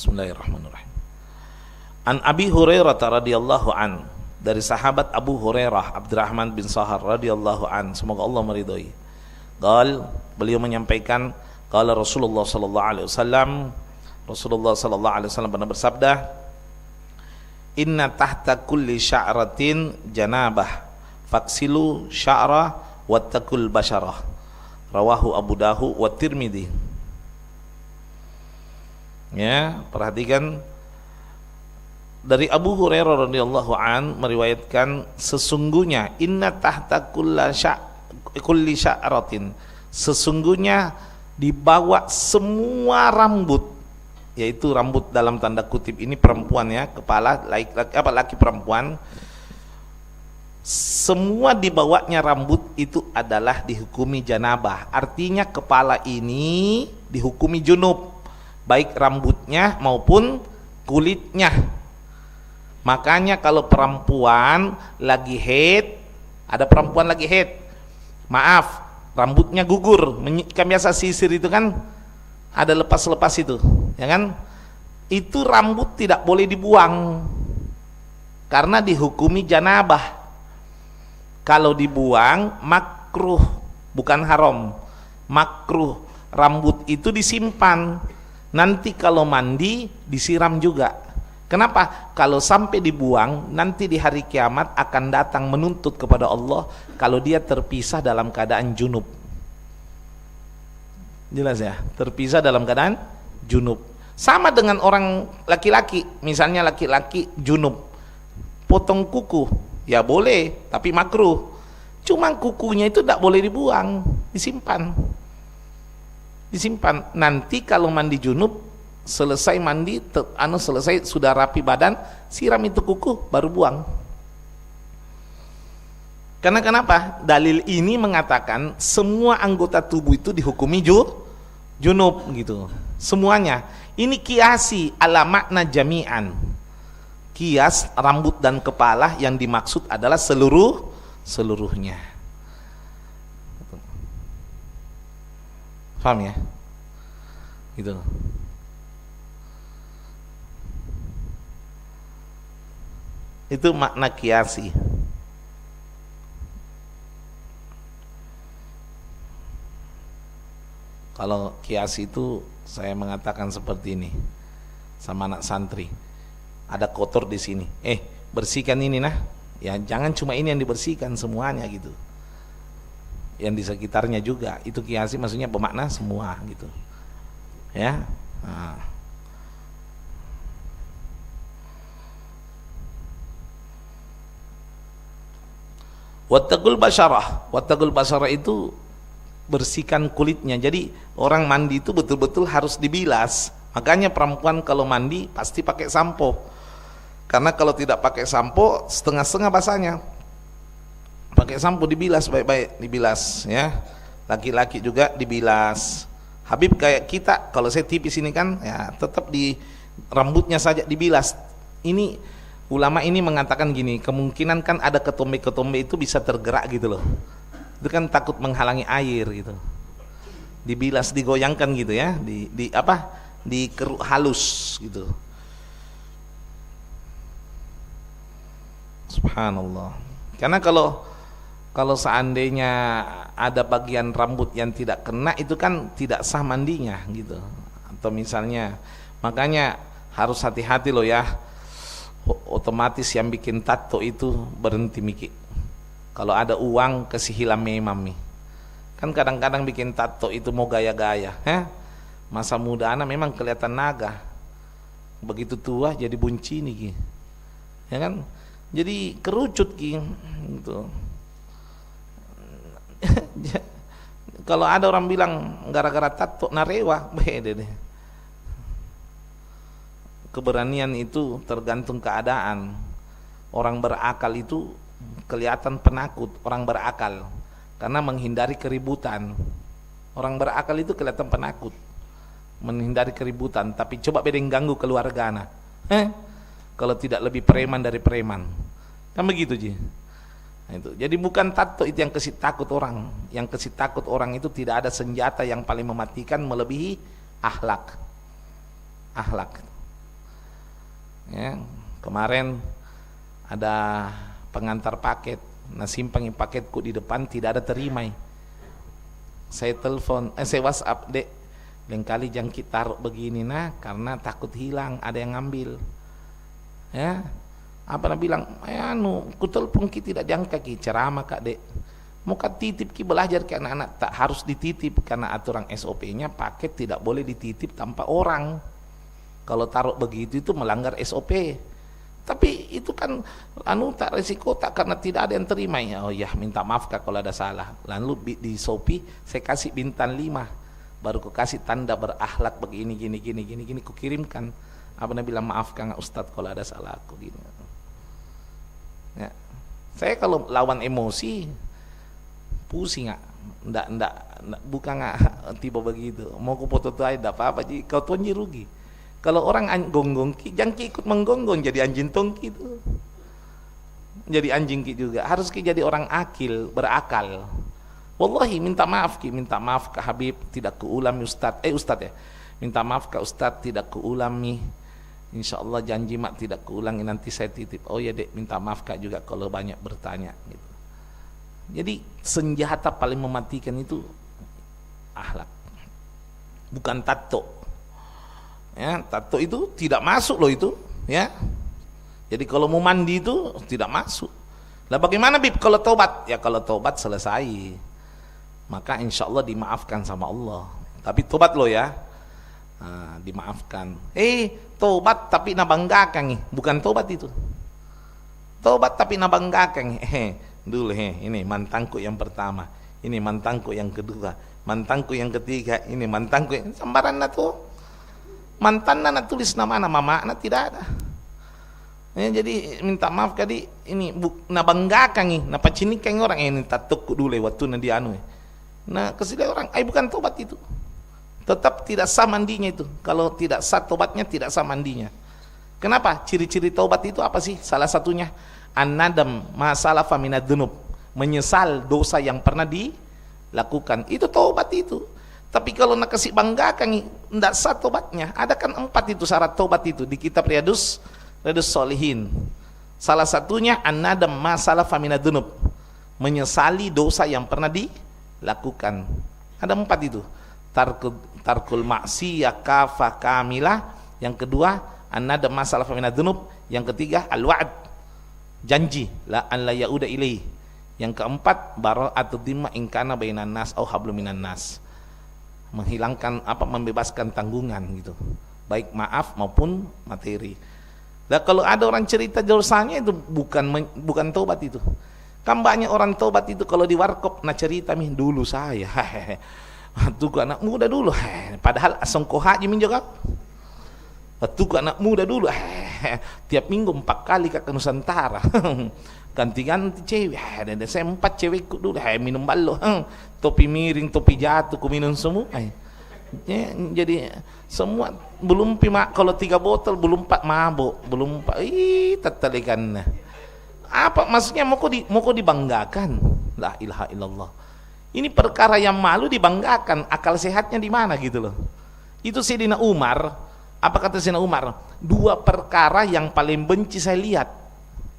Bismillahirrahmanirrahim. An Abi Hurairah radhiyallahu an, dari sahabat Abu Hurairah Abdurrahman bin Sahar radhiyallahu an, semoga Allah meridhai. Beliau menyampaikan, qala Rasulullah sallallahu alaihi wasallam, Rasulullah sallallahu alaihi wasallam pernah bersabda, inna tahta kulli sya'ratin janabah faksilu sya'ra wattaqul basyarah. Rawahu Abu Dawud wa Tirmidzi. Ya, perhatikan, dari Abu Hurairah radhiyallahu an meriwayatkan, sesungguhnya inna tahta kulli sya'ratin, sesungguhnya di bawah semua rambut, yaitu rambut dalam tanda kutip ini perempuan ya, kepala laki perempuan, semua di bawahnya rambut itu adalah dihukumi janabah. Artinya kepala ini dihukumi junub, baik rambutnya maupun kulitnya. Makanya kalau perempuan lagi haid, ada perempuan lagi haid, maaf, rambutnya gugur, kan biasa sisir itu kan ada lepas-lepas itu, ya kan? Itu rambut tidak boleh dibuang karena dihukumi janabah. Kalau dibuang makruh, bukan haram, makruh. Rambut itu disimpan, nanti kalau mandi disiram juga. Kenapa? Kalau sampai dibuang, nanti di hari kiamat akan datang menuntut kepada Allah kalau dia terpisah dalam keadaan junub. Jelas ya, terpisah dalam keadaan junub. Sama dengan orang laki-laki, misalnya laki-laki junub, potong kuku, ya boleh, tapi makruh. Cuma kukunya itu tidak boleh dibuang, disimpan. Disimpan. Nanti kalau mandi junub, selesai mandi, selesai sudah rapi badan, siram itu kuku, baru buang. Karena kenapa? Dalil ini mengatakan semua anggota tubuh itu dihukumi junub gitu. Semuanya. Ini kiasi ala makna jami'an. Kias rambut dan kepala yang dimaksud adalah seluruhnya. Paham ya? Gitu. Itu makna kiasi. Kalau kiasi itu saya mengatakan seperti ini sama anak santri, ada kotor di sini, bersihkan ini nah, ya jangan cuma ini yang dibersihkan, semuanya gitu, yang di sekitarnya juga. Itu kiasi, maksudnya bermakna semua gitu ya. Nah. Wattaqul basyarah itu bersihkan kulitnya. Jadi orang mandi itu betul-betul harus dibilas. Makanya perempuan kalau mandi pasti pakai sampo. Karena kalau tidak pakai sampo, setengah-setengah basahnya. Pakai sampo, dibilas baik-baik, dibilas ya. Laki-laki juga dibilas. Habib kayak kita, kalau saya tipis ini kan, ya tetap di rambutnya saja dibilas. Ini ulama ini mengatakan gini, kemungkinan kan ada ketombe-ketombe itu bisa tergerak gitu loh. Itu kan takut menghalangi air gitu. Dibilas, digoyangkan gitu ya, dikeruk halus gitu. Subhanallah. Karena kalau seandainya ada bagian rambut yang tidak kena, itu kan tidak sah mandinya gitu. Atau misalnya, makanya harus hati-hati loh ya. Otomatis yang bikin tato itu berhenti mikir. Kalau ada uang kasih hilang memang nih. Kan kadang-kadang bikin tato itu mau gaya-gaya, masa muda anak memang kelihatan naga, begitu tua jadi bunci nih, ya kan? Jadi kerucut gitu. Kalau ada orang bilang gara-gara tato narewa, beda deh. Keberanian itu tergantung keadaan. Orang berakal itu kelihatan penakut, orang berakal, karena menghindari keributan. Orang berakal itu kelihatan penakut, menghindari keributan. Tapi coba beda yang ganggu keluarga anak, kalau tidak lebih preman dari preman, kan begitu Ji. Nah, itu. Jadi bukan tato itu yang kasih takut orang. Yang kasih takut orang itu tidak ada senjata yang paling mematikan melebihi akhlak. Ya, kemarin ada pengantar paket, nah simpang paketku di depan tidak ada terima. Saya telepon, saya WhatsApp, dek, lain kali jangan kita taruh begini nah, karena takut hilang, ada yang ngambil. Ya, apa nak bilang, ku telepon ki tidak diangkat ki, ceramah kak dek. Mau kak titip ki belajar ke anak-anak, tak harus dititip karena aturan SOP-nya paket tidak boleh dititip tanpa orang. Kalau taruh begitu itu melanggar SOP. Tapi itu kan tak resiko tak karena tidak ada yang terima ya. Oh ya, minta maaf kak kalau ada salah. Lalu di Shopee saya kasih bintang 5. Baru ku kasih tanda berakhlak begini gini ku kirimkan. Apa nak bilang maaf kang Ustadz kalau ada salah aku gini. Ya. Saya kalau lawan emosi pusing nggak bukan nggak tiba begitu. Mau ku foto tuh aja apa-apa jadi kau tuh rugi. Kalau orang gonggong ki, jangan ki ikut menggonggong jadi anjing tongki itu. Jadi anjing ki juga. Harus ki jadi orang akil, berakal. Wallahi minta maaf ke Habib tidak keulang Ustadz. Ustadz ya. Minta maaf ke Ustadz tidak keulangi. Insyaallah janji mak tidak keulangi nanti saya titip. Oh ya dek, minta maaf kak juga kalau banyak bertanya gitu. Jadi senjata paling mematikan itu akhlak. Bukan tato. Ya, tato itu tidak masuk loh itu, ya. Jadi kalau mau mandi itu tidak masuk. Lah bagaimana Bib kalau taubat? Ya kalau taubat selesai, maka insya Allah dimaafkan sama Allah. Tapi taubat loh ya, dimaafkan. Taubat tapi nabanggakan nih, bukan taubat itu. Taubat tapi nabanggakan. Dulu ini mantanku yang pertama, ini mantanku yang kedua, mantanku yang ketiga, ini mantanku yang sambaran tuh. Mantan nak tulis nama mama anak tidak ada. Ya, jadi minta maaf kali ini nabanggakan nih, napacinikan orang ini tatuk dulu waktu nanti anu. Nah kesila orang, bukan tobat itu. Tetap tidak sah mandinya itu. Kalau tidak sah tobatnya tidak sah mandinya. Kenapa? Ciri-ciri taubat itu apa sih? Salah satunya an-nadam masalah faminad dunub, menyesal dosa yang pernah dilakukan. Itu taubat itu. Tapi kalau nak kasih banggakan tidak sah tobatnya. Ada kan 4 itu syarat tobat itu di kitab Riyadus Shalihin. Salah satunya an-nadam masalah faminad dunub, menyesali dosa yang pernah dilakukan. Ada 4 itu. Tarkul maksiyah kafah kamilah. Yang kedua an-nadam masalah faminad dunub. Yang ketiga al-wa'd, janji la an la yauda ilaih. Yang keempat bara'atu dhimma in kana bainan nas au hablum minan nas, menghilangkan membebaskan tanggungan gitu, baik maaf maupun materi. Nah kalau ada orang cerita dosanya itu bukan taubat itu. Kan banyak orang taubat itu kalau di warkop cerita dulu saya tuh anak muda dulu padahal asongko haji minjak tuh anak muda dulu tiap minggu 4 kali ke Nusantara ganti-ganti cewek ada saya 4 cewekku dulu minum ballo topi miring topi jatuh ku minum semua jadi semua belum kalau 3 botol belum 4 mabuk belum 4 tatalikan apa maksudnya mau kok dibanggakan. La ilaha illallah, ini perkara yang malu dibanggakan, akal sehatnya di mana gitu loh. Itu Sayyidina Umar, apa kata Sayyidina Umar, 2 perkara yang paling benci saya lihat.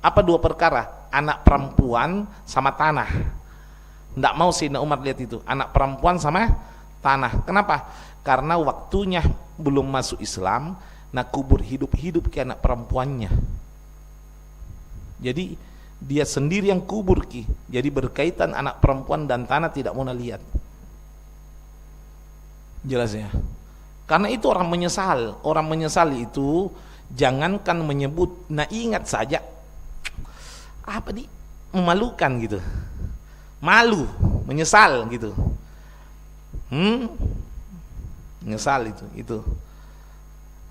Apa 2 perkara? Anak perempuan sama tanah. Tidak mau Sayyidina Umar lihat itu, anak perempuan sama tanah. Kenapa? Karena waktunya belum masuk Islam, kubur hidup-hidup ke anak perempuannya. Jadi dia sendiri yang kubur ki. Jadi berkaitan anak perempuan dan tanah tidak mau lihat. Jelas ya? Karena itu orang menyesal. Orang menyesal itu jangankan menyebut, ingat saja memalukan gitu, malu, menyesal gitu, menyesal itu.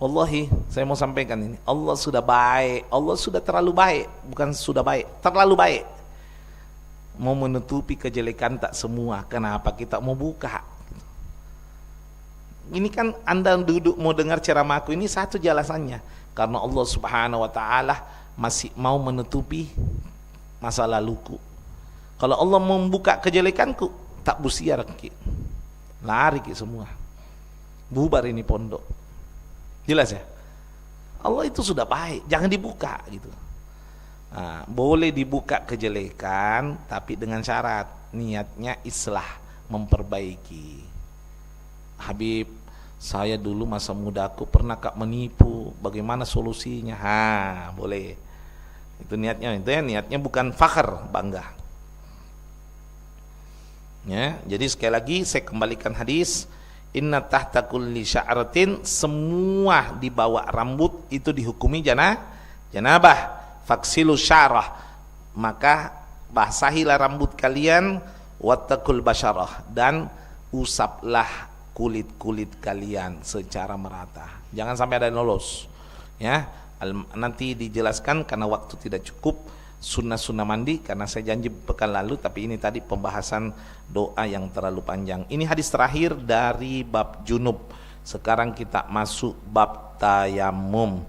Wallahi saya mau sampaikan ini, Allah sudah baik, Allah sudah terlalu baik, bukan sudah baik, terlalu baik. Mau menutupi kejelekan tak semua, kenapa kita mau buka? Ini kan Anda duduk mau dengar ceramahku ini satu jelasannya, karena Allah Subhanahu wa taala masih mau menutupi masa laluku. Kalau Allah membuka kejelekanku, tak busiar ki, lari ki semua, bubar ini pondok. Jelas ya? Allah itu sudah baik, jangan dibuka gitu. Nah, boleh dibuka kejelekan tapi dengan syarat niatnya islah, memperbaiki. Habib, saya dulu masa mudaku pernah Kak menipu, bagaimana solusinya? Boleh. Itu niatnya, niatnya bukan fakhr, bangga. Ya, jadi sekali lagi saya kembalikan hadis, inna tahta kulli sya'ratin, semua di bawah rambut itu dihukumi janabah. Faksilu sya'rah, maka basahilah rambut kalian, wattaqul basyarah, dan usaplah kulit-kulit kalian secara merata. Jangan sampai ada yang lolos. Ya, nanti dijelaskan karena waktu tidak cukup sunnah-sunnah mandi, karena saya janji pekan lalu, tapi ini tadi pembahasan doa yang terlalu panjang. Ini hadis terakhir dari bab junub. Sekarang kita masuk bab tayamum.